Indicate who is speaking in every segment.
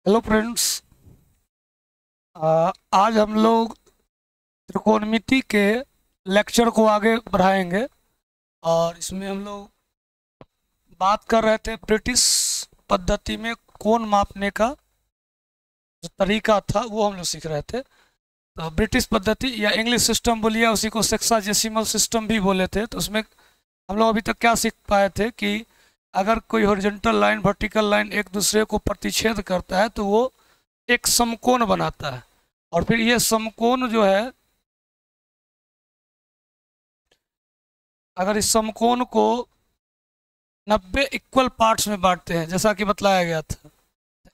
Speaker 1: Hello friends. आज हम लोग त्रिकोणमिति के लेक्चर को आगे बढ़ाएंगे और इसमें हम लोग बात कर रहे थे ब्रिटिश पद्धति में कोण मापने का जो तरीका था वो हम लोग सीख रहे थे। तो ब्रिटिश पद्धति या इंग्लिश सिस्टम बोलिए, उसी को सेक्साजेसिमल सिस्टम भी बोले थे। तो उसमें हम लोग अभी तक क्या सीख पाए थे कि अगर कोई हॉरिजॉन्टल लाइन वर्टिकल लाइन एक दूसरे को प्रतिच्छेद करता है तो वो एक समकोण बनाता है। और फिर ये समकोण जो है, अगर इस समकोण को 90 इक्वल पार्ट्स में बांटते हैं जैसा कि बतलाया गया था,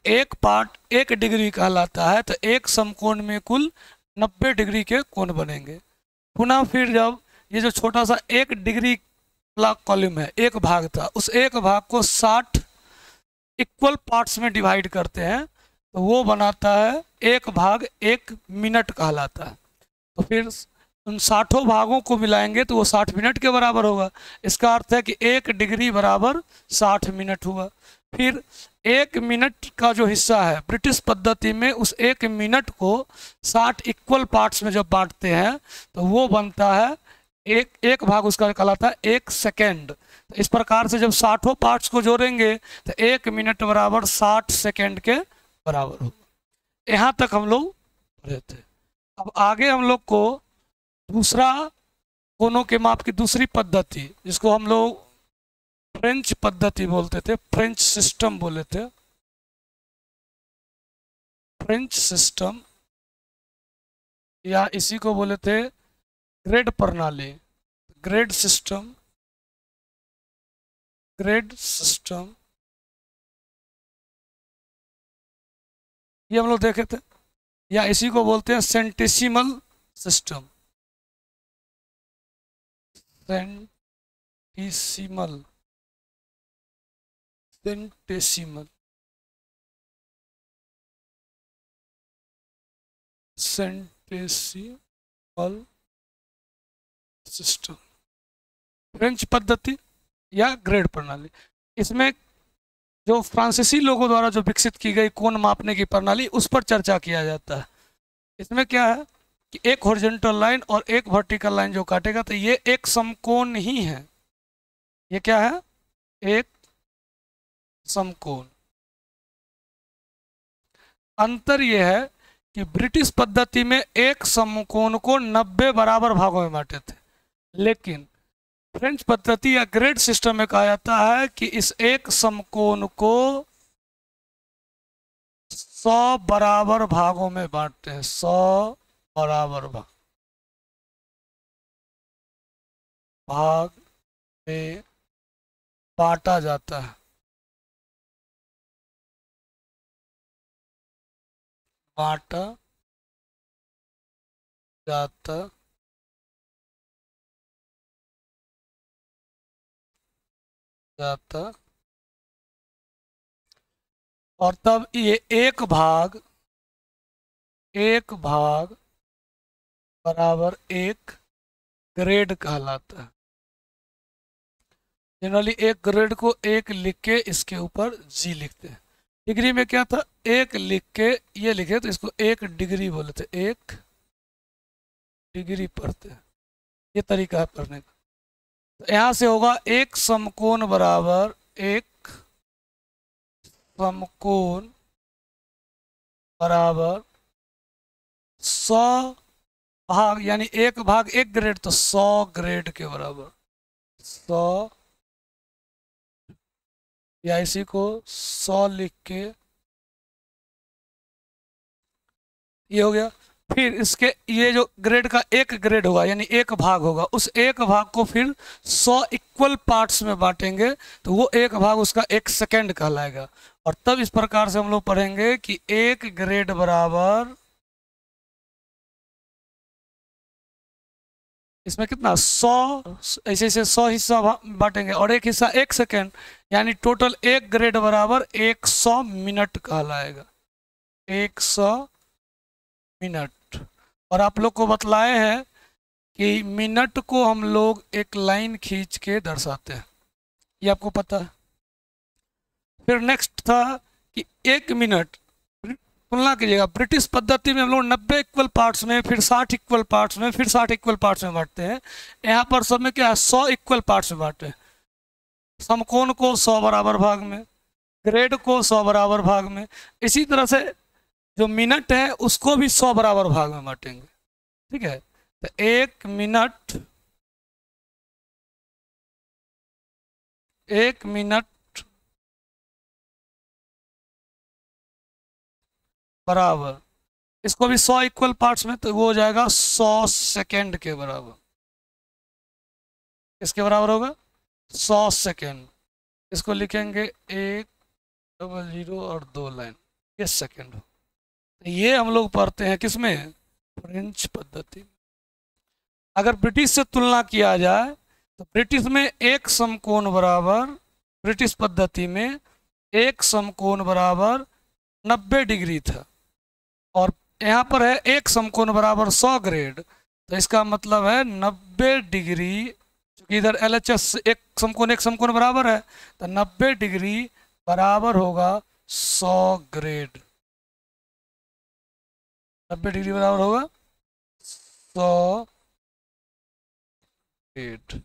Speaker 1: एक पार्ट 1 डिग्री कहलाता है। तो एक समकोण में कुल 90 डिग्री के कोण बनेंगे। पुनः फिर जब ये जो छोटा सा 1 डिग्री वाला कॉलम है, एक भाग था, उस एक भाग को 60 इक्वल पार्ट्स में डिवाइड करते हैं तो वो बनाता है 1/1 मिनट कहलाता है। तो फिर उन 60 भागों को मिलाएंगे तो वो 60 मिनट के बराबर होगा। इसका अर्थ है कि 1 डिग्री बराबर 60 मिनट हुआ। फिर 1 मिनट का जो हिस्सा है ब्रिटिश पद्धति में, उस 1 मिनट को 60 इक्वल पार्ट्स में जब बांटते हैं तो वो बनता है एक एक भाग, उसका कहलाता है 1 सेकेंड। तो इस प्रकार से जब 60 पार्ट्स को जोड़ेंगे तो 1 मिनट बराबर 60 सेकेंड के बराबर होगा। यहाँ तक हम लोग पढ़े थे। अब आगे हम लोग को दूसरा कोनों के माप की दूसरी पद्धति, जिसको हम लोग फ्रेंच पद्धति बोलते थे, फ्रेंच सिस्टम बोले थे, फ्रेंच सिस्टम, या इसी को बोले थे ग्रेड प्रणाली, ग्रेड सिस्टम, ग्रेड सिस्टम, ये हम लोग देखे थे। या इसी को बोलते हैं centesimal system, centesimal, centesimal, centesimal system, French पद्धति या ग्रेड प्रणाली। इसमें जो फ्रांसीसी लोगों द्वारा जो विकसित की गई कोण मापने की प्रणाली, उस पर चर्चा किया जाता है। इसमें क्या है कि एक हॉरिजॉन्टल लाइन और एक वर्टिकल लाइन जो काटेगा तो ये एक समकोण ही है। ये क्या है? एक समकोण। अंतर यह है कि ब्रिटिश पद्धति में एक समकोण को 90 बराबर भागों में बांटे थे, लेकिन फ्रेंच पद्धति या ग्रेड सिस्टम में कहा जाता है कि इस एक समकोण को 100 बराबर भागों में बांटते हैं। 100 बराबर भाग में बांटा जाता है, बांटा जाता जाता और तब ये एक भाग बराबर एक ग्रेड कहलाता है। जनरली एक ग्रेड को एक लिख के इसके ऊपर जी लिखते हैं। डिग्री में क्या था, एक लिख के ये लिखे तो इसको 1 डिग्री बोले थे, 1 डिग्री पढ़ते हैं। ये तरीका है पढ़ने का। तो यहाँ से होगा एक समकोण बराबर एक समकोण बराबर 100 भाग, यानी एक भाग एक ग्रेड, तो 100 ग्रेड के बराबर 100, या इसी को 100 लिख के ये हो गया। फिर इसके ये जो ग्रेड का एक ग्रेड होगा यानी एक भाग होगा, उस एक भाग को फिर 100 इक्वल पार्ट्स में बांटेंगे तो वो एक भाग उसका 1 सेकेंड कहलाएगा। और तब इस प्रकार से हम लोग पढ़ेंगे कि एक ग्रेड बराबर, इसमें कितना 100, ऐसे ऐसे 100 हिस्सा बांटेंगे और एक हिस्सा 1 सेकेंड, यानी टोटल एक ग्रेड बराबर 100 मिनट कहलाएगा, 100 मिनट। और आप लोग को बतलाए हैं कि मिनट को हम लोग एक लाइन खींच के दर्शाते हैं, ये आपको पता है। फिर नेक्स्ट था कि 1 मिनट तुलना कीजिएगा। ब्रिटिश पद्धति में हम लोग 90 इक्वल पार्ट्स में, फिर 60 इक्वल पार्ट्स में, फिर 60 इक्वल पार्ट्स में बांटते हैं। यहाँ पर सब में क्या है, 100 इक्वल पार्ट्स में बांटे हैं। समकोण को 100 बराबर भाग में, ग्रेड को 100 बराबर भाग में, इसी तरह से जो मिनट है उसको भी 100 बराबर भाग में बांटेंगे। ठीक है, तो 1 मिनट, 1 मिनट बराबर, इसको भी 100 इक्वल पार्ट्स में, तो वो हो जाएगा 100 सेकेंड के बराबर। इसके बराबर होगा 100 सेकेंड। इसको लिखेंगे 100 और 2 लाइन, ये सेकेंड हो। ये हम लोग पढ़ते हैं किसमें, फ्रेंच पद्धति में। अगर ब्रिटिश से तुलना किया जाए तो ब्रिटिश में एक समकोण बराबर, ब्रिटिश पद्धति में एक समकोण बराबर 90 डिग्री था, और यहाँ पर है एक समकोण बराबर 100 ग्रेड। तो इसका मतलब है 90 डिग्री, क्योंकि इधर LHS एक समकोण बराबर है, तो 90 डिग्री बराबर होगा 100 ग्रेड। 90 डिग्री बराबर होगा 100 ग्रेड।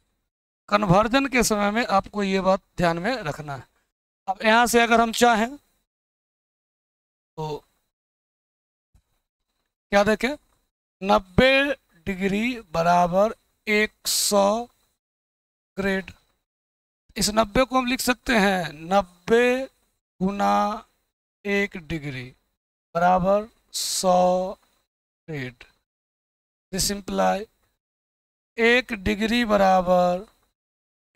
Speaker 1: कन्वर्जन के समय में आपको ये बात ध्यान में रखना है। अब यहाँ से अगर हम चाहें तो क्या देखें, 90 डिग्री बराबर 100 ग्रेड। इस 90 को हम लिख सकते हैं 90 गुना 1 डिग्री बराबर 100 ग्रेड। दिस इम्प्लाई 1 डिग्री बराबर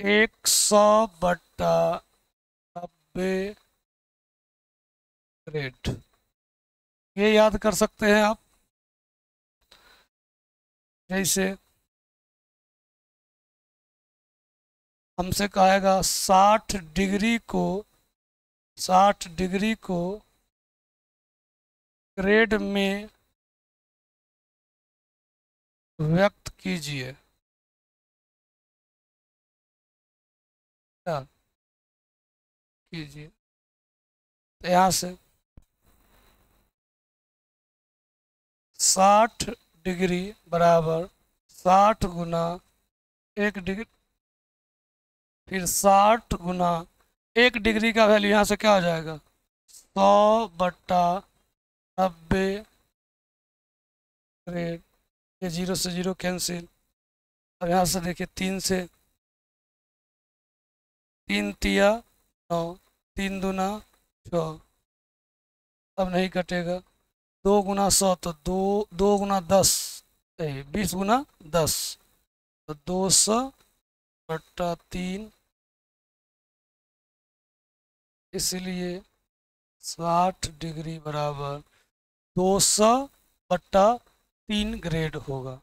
Speaker 1: 100 बट्टा 90 ग्रेड। ये याद कर सकते हैं आप। जैसे हमसे कहेगा 60 डिग्री को ग्रेड में व्यक्त कीजिए। क्या कीजिए, तो यहाँ से 60 डिग्री बराबर 60 गुना 1 डिग्री, फिर 60 गुना 1 डिग्री का वैल्यू यहाँ से क्या हो जाएगा, 100 बट्टा 90 ग्रेड। ये 0 से 0 कैंसिल। अब यहाँ से देखिए 3 से 3 तिया 9, 3 दूना 6, अब नहीं कटेगा। 2 गुना 100 तो 2 गुना 10, 20 गुना 10, तो 200 बट्टा 3, इसलिए 60 डिग्री बराबर 200 बट्टा 3 ग्रेड होगा।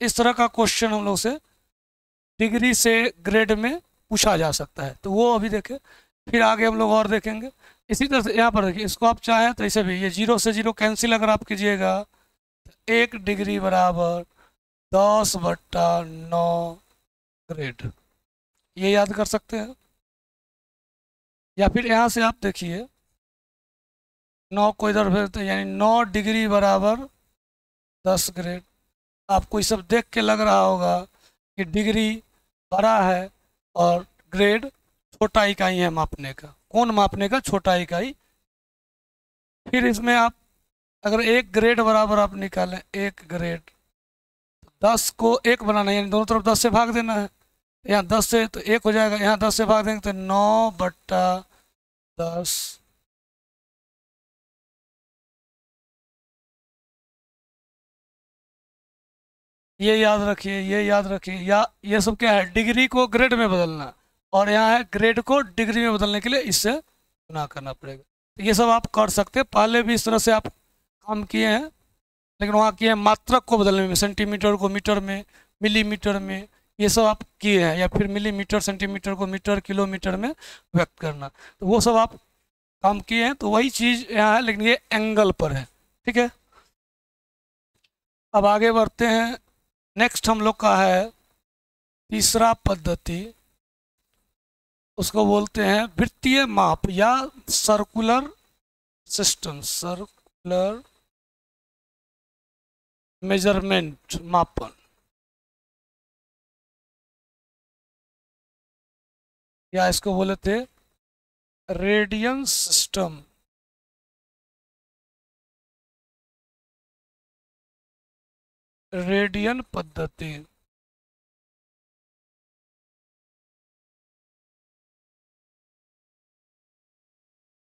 Speaker 1: इस तरह का क्वेश्चन हम लोग से डिग्री से ग्रेड में पूछा जा सकता है, तो वो अभी देखें, फिर आगे हम लोग और देखेंगे। इसी तरह से यहाँ पर देखिए, इसको आप चाहें तो इसे भी, ये 0 से 0 कैंसिल अगर आप कीजिएगा तो 1 डिग्री बराबर 10 बट्टा 9 ग्रेड, ये याद कर सकते हैं। या फिर यहाँ से आप देखिए 9 को इधर भेजते, यानी 9 डिग्री बराबर 10 ग्रेड। आपको ये सब देख के लग रहा होगा कि डिग्री बड़ा है और ग्रेड छोटा इकाई है मापने का। कौन मापने का, छोटा इकाई। फिर इसमें आप अगर 1 ग्रेड बराबर आप निकालें, 1 ग्रेड 10 को 1 बनाना है, यानी दोनों तरफ 10 से भाग देना है। यहाँ 10 से तो 1 हो जाएगा, यहाँ 10 से भाग देंगे तो 9 बट्टा 10। ये याद रखिए, ये याद रखिए। या ये सब क्या है, डिग्री को ग्रेड में बदलना, और यहाँ है ग्रेड को डिग्री में बदलने के लिए इससे गुना करना पड़ेगा। तो ये सब आप कर सकते हैं, पहले भी इस तरह से आप काम किए हैं, लेकिन वहाँ किए हैं मात्रक को बदलने में, सेंटीमीटर को मीटर में, मिलीमीटर में, ये सब आप किए हैं। या फिर मिलीमीटर सेंटीमीटर को मीटर किलोमीटर में व्यक्त करना, तो वो सब आप काम किए हैं। तो वही चीज़ यहाँ है, लेकिन ये एंगल पर है। ठीक है, अब आगे बढ़ते हैं। नेक्स्ट हम लोग का है तीसरा पद्धति, उसको बोलते हैं वृत्तीय माप या सर्कुलर सिस्टम, सर्कुलर मेजरमेंट, मापन, या इसको बोले थे रेडियंस सिस्टम। रेडियन पद्धति।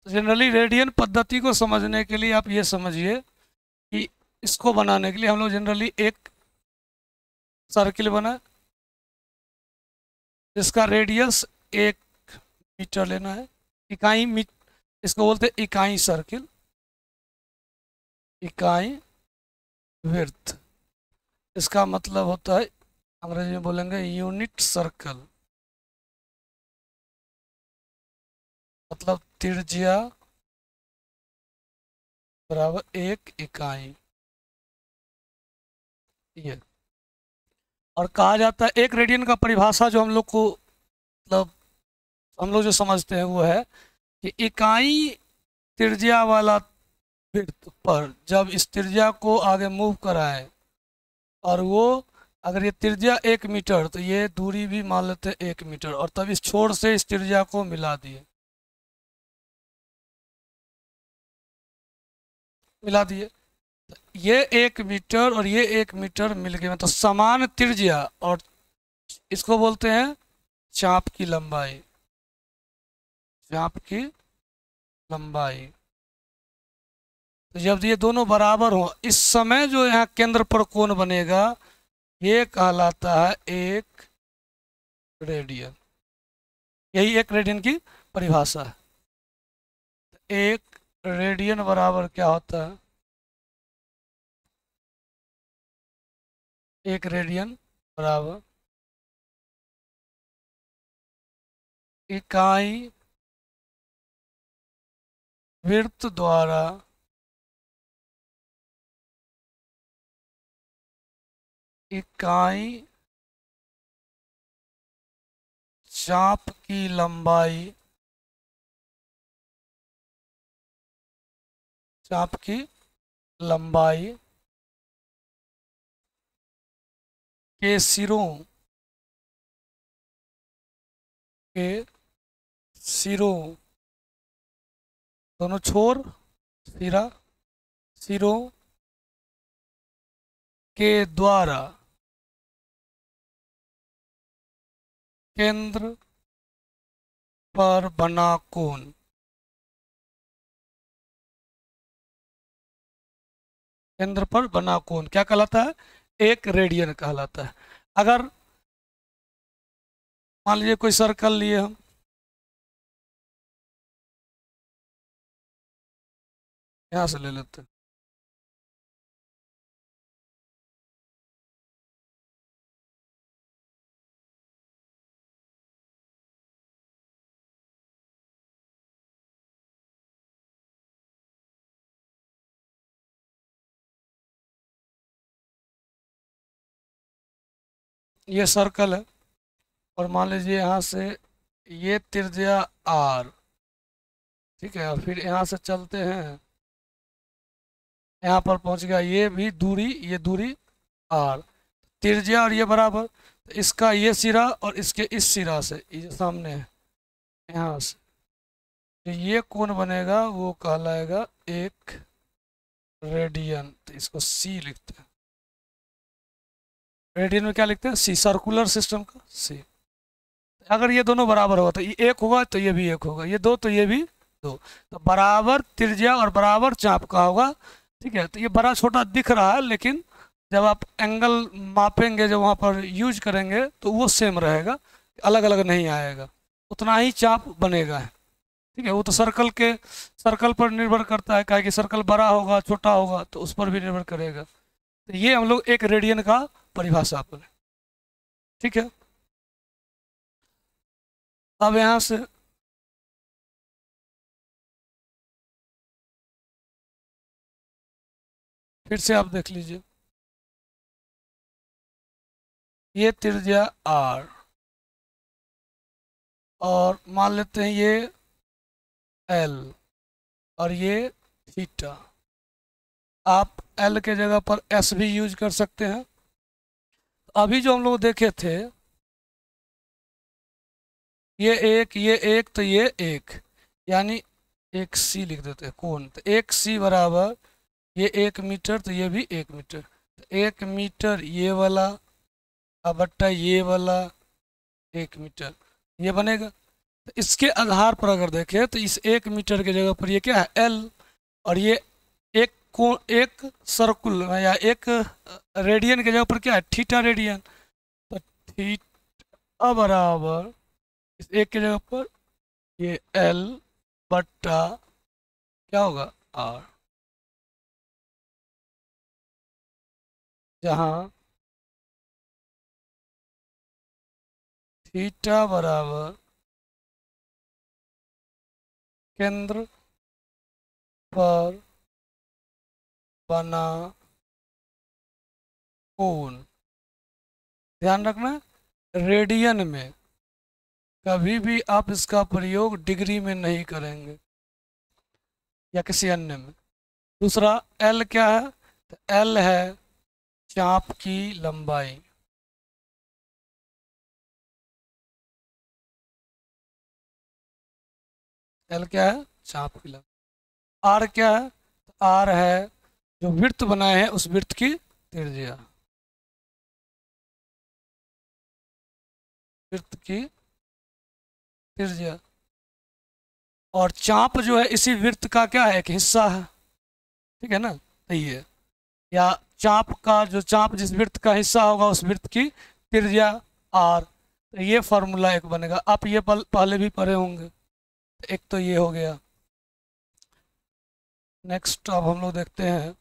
Speaker 1: जनरली रेडियन पद्धति को समझने के लिए आप ये समझिए कि इसको बनाने के लिए हम लोग जनरली एक सर्किल बना जिसका रेडियस 1 मीटर लेना है। इकाई इसको बोलते हैं इकाई सर्किल, इकाई विड्थ। इसका मतलब होता है, अंग्रेजी में बोलेंगे यूनिट सर्कल, मतलब त्रिज्या बराबर 1 इकाई। ये और कहा जाता है, एक रेडियन का परिभाषा जो हम लोग को, मतलब हम लोग जो समझते हैं वो है कि इकाई त्रिज्या वाला वृत्त पर जब इस त्रिज्या को आगे मूव कराएं और वो अगर ये त्रिज्या 1 मीटर तो ये दूरी भी मान लेते हैं 1 मीटर, और तब इस छोर से इस त्रिज्या को मिला दिए, ये 1 मीटर और ये 1 मीटर मिल गए, मतलब समान त्रिज्या, और इसको बोलते हैं चाप की लंबाई। चाप की लंबाई। तो जब ये दोनों बराबर हो, इस समय जो यहाँ केंद्र पर कोण बनेगा ये कहलाता है 1 रेडियन। यही 1 रेडियन की परिभाषा है। 1 रेडियन बराबर क्या होता है? 1 रेडियन बराबर इकाई वृत्त द्वारा इकाई चाप की लंबाई, चाप की लंबाई के सिरों के सिरों, दोनों छोर, सिरा, सिरों के द्वारा केंद्र पर बना कोण, केंद्र पर बना कोण क्या कहलाता है? 1 रेडियन कहलाता है। अगर मान लीजिए कोई सर्कल लिए हम, यहाँ से ले लेते हैं, ये सर्कल है, और मान लीजिए यहाँ से ये त्रिज्या r, ठीक है, और फिर यहाँ से चलते हैं, यहाँ पर पहुँच गया, ये भी दूरी, ये दूरी r, त्रिज्या और ये बराबर, तो इसका ये सिरा और इसके इस सिरा से, ये जो सामने है यहाँ से, तो ये कोण बनेगा वो कहलाएगा 1 रेडियन। तो इसको c लिखते हैं। रेडियन में क्या लिखते हैं? c, सर्कुलर सिस्टम का c। अगर ये दोनों बराबर होगा तो ये 1 होगा तो ये भी 1 होगा, ये 2 तो ये भी 2, तो बराबर त्रिज्या और बराबर चाप का होगा। ठीक है, तो ये बड़ा छोटा दिख रहा है, लेकिन जब आप एंगल मापेंगे, जब वहाँ पर यूज करेंगे तो वो सेम रहेगा, अलग अलग नहीं आएगा, उतना ही चाप बनेगा। ठीक है, वो तो सर्कल पर निर्भर करता है, क्या कि सर्कल बड़ा होगा छोटा होगा तो उस पर भी निर्भर करेगा। तो ये हम लोग 1 रेडियन का परिभाषा पर। ठीक है, अब यहाँ से फिर से आप देख लीजिए, ये त्रिज्या r, और मान लेते हैं ये l, और ये थीटा। आप एल के जगह पर एस भी यूज कर सकते हैं। अभी जो हम लोग देखे थे, ये एक तो ये एक, यानी एक सी लिख देते हैं कोण, तो एक सी बराबर ये 1 मीटर, तो ये भी 1 मीटर, तो 1 मीटर ये वाला अब बट्टा ये वाला 1 मीटर, ये बनेगा। तो इसके आधार पर अगर देखें तो इस 1 मीटर के जगह पर ये क्या है, एल, और ये एक कोण, एक सर्कुल या एक रेडियन के जगह पर क्या है, थीटा रेडियन। तो थीटा बराबर इस एक के जगह पर ये एल बट्टा क्या होगा, आर, जहाँ थीटा बराबर केंद्र पर बना कोण। ध्यान रखना, रेडियन में कभी भी आप इसका प्रयोग डिग्री में नहीं करेंगे या किसी अन्य में। दूसरा एल क्या है, तो एल है चाप की लंबाई। एल क्या है, चाप की लंबाई। आर क्या है, तो आर है जो वृत्त बनाए हैं उस वृत्त की त्रिज्या, वृत्त की त्रिज्या। और चाप जो है इसी वृत्त का क्या है, एक हिस्सा है, ठीक है ना, तो ये, या चाप का जो, चाप जिस वृत्त का हिस्सा होगा उस वृत्त की त्रिज्या आर। तो ये फार्मूला एक बनेगा, आप ये पहले भी पढ़े होंगे। एक तो ये हो गया। नेक्स्ट अब हम लोग देखते हैं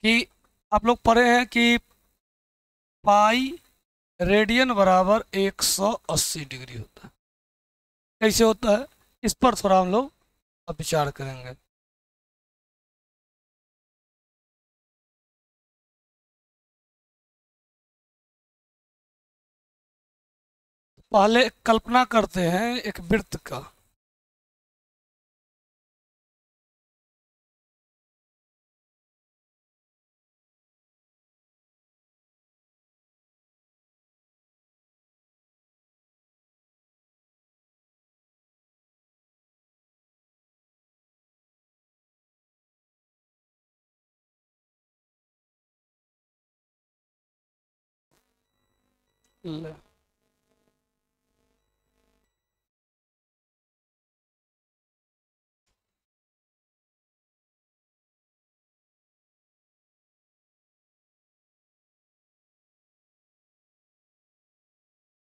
Speaker 1: कि आप लोग पढ़े हैं कि पाई रेडियन बराबर 180 डिग्री होता है। कैसे होता है, इस पर थोड़ा हम लोग अब विचार करेंगे। पहले कल्पना करते हैं एक वृत्त का। ले।